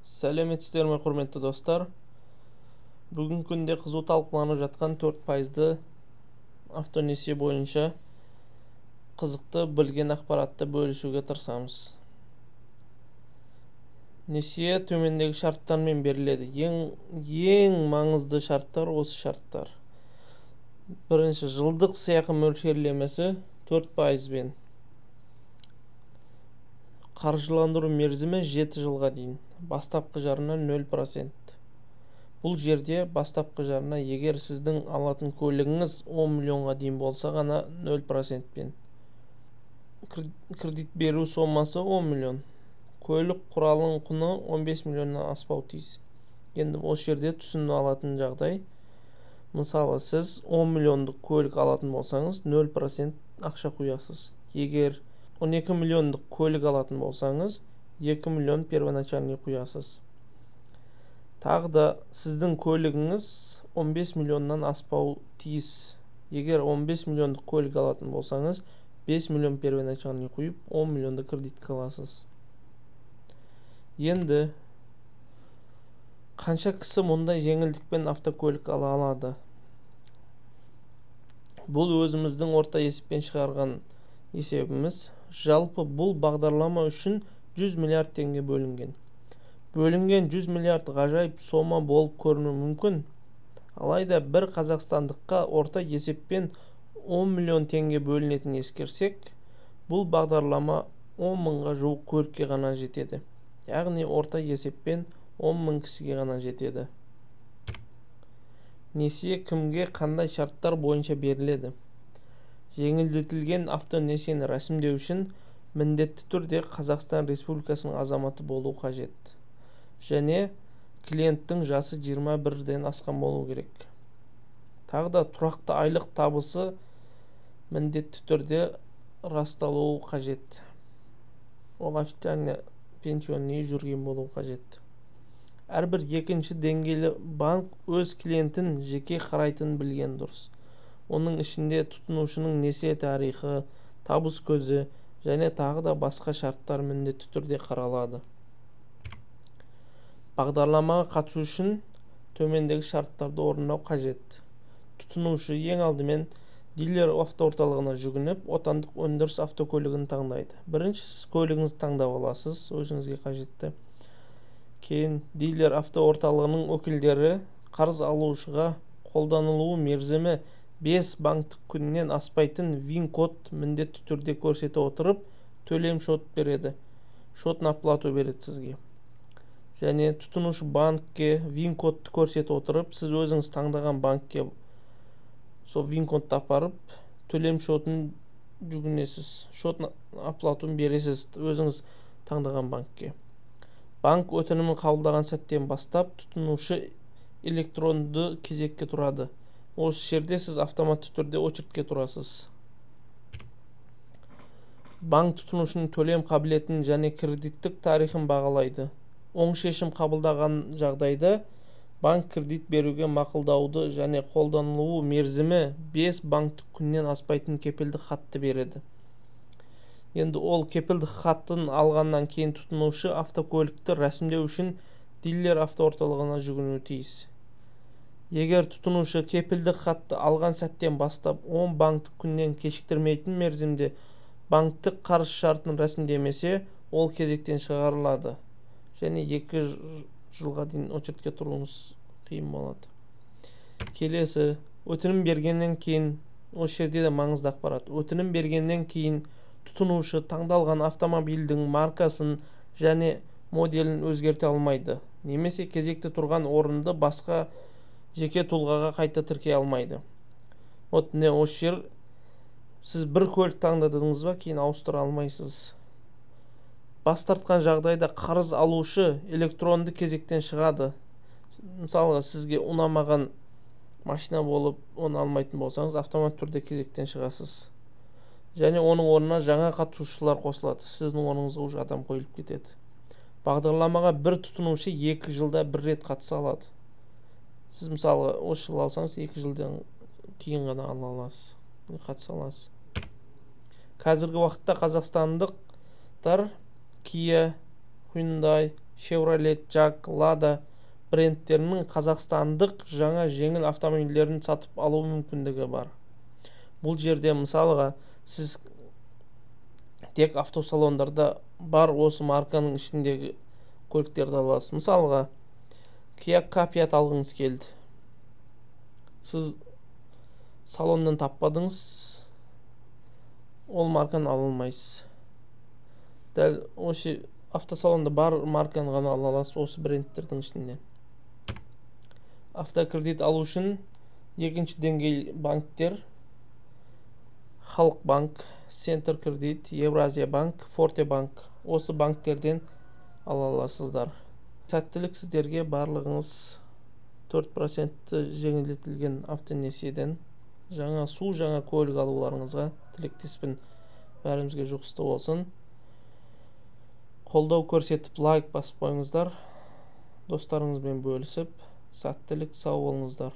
Сәлеметсіздер ме, құрметті достар? Бүгінгі күнде қызу талқыланып жатқан 4 пайызды автонесие бойынша қызықты білген ақпаратты бөлісуге тырысамыз. Несие төмендегі шарттармен беріледі. Ең маңызды шарттар осы шарттар. Бірінші, жылдық сыйақы мөлшерлемесі 4%. Қаржыландыру мерзімі 7 жылға дейін. Бастапқы жарына 0%. Бұл жерде бастапқы жарына егер сіздің алатын көлігіңіз 10 миллионға дейін болса ғана 0%. Кредит беру сомасы 10 миллион. Көлік құралының құны 15 миллионнан аспау тиіс. Енді осы жерде түсініп алатын жағдай. Мысалы, сіз 10 миллиондық көлік алатын болсаңыз 0% ақша құясыз. Егер 12 миллиондық көлік алатын болсаңыз 2 миллион первоначальный құясыз. Тағы да сіздің көлігіңіз 15 миллионнан аспау тиіс. Егер 15 миллиондық көлік алатын болсаңыз 5 миллион первоначальный құйып 10 миллионды кредитке аласыз. Енді қанша кісі мұндай жеңілдікпен автокөлік ала алады? Бұл өзіміздің орта есеппен шығарған есебіміз. Жалпы бұл бағдарлама үшін 100 миллиард теңге бөлінген. Бөлінген 100 миллиард ғажайып сома болып көрінуі мүмкін. Алайда бір қазақстандыққа орта есеппен 10 миллион теңге бөлінетін ескерсек, бұл бағдарлама 10 мыңға жуық көлікке ғана жетеді. Яғни орта есеппен 10 мың кісіге ғана жетеді. Несие кімге қандай шарттар бойынша беріледі? Жеңілдетілген автонесиені рәсімдеу үшін міндетті түрде Қазақстан Республикасының азаматы болу қажет. Және клиенттің жасы 21-ден асқан болу керек. Тағы да тұрақты айлық табысы міндетті түрде расталуы қажет. Ол официально пенсионный жүрген болу қажет. Әрбір екінші деңгейлі банк өз клиентін жеке қарайтын білген дұрыс. Оның ішінде тұтынушының несие тарихы, табыс көзі және тағы да басқа шарттар міндетті түрде қаралады. Бағдарламаға қатысу үшін төмендегі шарттарды орындау қажет. Тұтынушы ең алдымен дилер автоорталығына жүгініп, отандық өндіріс автокөлігін таңдайды. Бірінші сіз көлігіңізді таңдап аласыз, өзіңізге қажетті. Кейін дилер автоорталығының өкілдері қарыз алушыға қолданылуы мерзімі 5 банктік күннен аспайтын ВИН-код міндетті түрде көрсете отырып, төлем шот береді. Шотын оплату береді сізге. Және тұтынушы банкке ВИН-кодты көрсете отырып, сіз өзіңіз таңдаған банкке сол ВИН-кодты апарып, төлем шотын жүгінесіз. Шотын оплатуын бересіз өзіңіз таңдаған банкке. Банк өтінімін қабылдаған сәттен бастап тұтынушы электронды кезекке тұрады. Осы жерде сіз автоматты түрде очередке тұрасыз. Банк тұтынушының төлем қабілетін және кредиттік тарихын бағалайды. Оң шешім қабылдаған жағдайда банк кредит беруге мақұлдауды және қолданылуы мерзімі 5 банктік күннен аспайтын кепілдік хатты береді. Енді ол кепілдік хаттын алғаннан кейін тұтынушы автокөлікті рәсімдеу үшін дилер автоорталығына жүгінуі тиіс. Егер тұтынушы кепілдік хатты алған сәттен бастап 10 банктік күннен кешіктірмейтін мерзімде банктік қарыз шартын рәсімдемесе, ол кезектен шығарылады. Және 2 жылға дейін очередке тұруыңыз қиын болады. Келесі, өтінім бергеннен кейін, осы жерде де маңызды ақпарат. Өтінім бергеннен кейін тұтынушы таңдалған автомобильдің маркасын және моделін өзгерте алмайды. Немесе кезекте тұрған орынды басқа жеке тұлғаға қайта тіркей алмайды. Осы жер сіз бір көлік таңдадыңыз ба, кейін ауыстыра алмайсыз. Бас тартқан жағдайда қарыз алушы электронды кезектен шығады. Мысалы, сізге ұнамаған машина болып, оны алмайтын болсаңыз, автомат түрде кезектен шығасыз. Және оның орнына жаңа қатысушылар қосылады. Сіздің орныңызға уже адам қойылып кетеді. Бағдарламаға бір тұтынушы 2 жылда бір рет қатыса алады. Сіз мысалы осы жыл алсаңыз 2 жылдан кейін ғана ала аласыз, қатыса аласыз. Қазіргі уақытта қазақстандықтар Kia, Hyundai, Chevrolet, Jag, Lada брендтерінің қазақстандық жаңа жеңіл автомобильдерін сатып алу мүмкіндігі бар. Бұл жерде мысалға сіз тек автосалондарда бар осы марканың ішіндегі көліктерді аласыз. Мысалға Kia K5 алғыңыз келді. Сіз салоннан таппадыңыз, ол марканы ала алмайсыз. Дәл осы автосалонда бар марканы ғана ала аласыз осы брендтердің ішінде. Автокредит алу үшін екінші деңгей банктер Халық банк, Центр кредит, Евразия банк, Форте банк. Осы банктерден ала аласыздар. Сәттілік сіздерге, барлығыңыз 4% жеңілдетілген автонесиеден жаңа көлік алуларыңызға тілектеспін. Бәрімізге жұғысты болсын. Қолдау көрсетіп лайк басып қойыңыздар. Достарыңызбен бөлісіп, сәттілік, сау болыңыздар.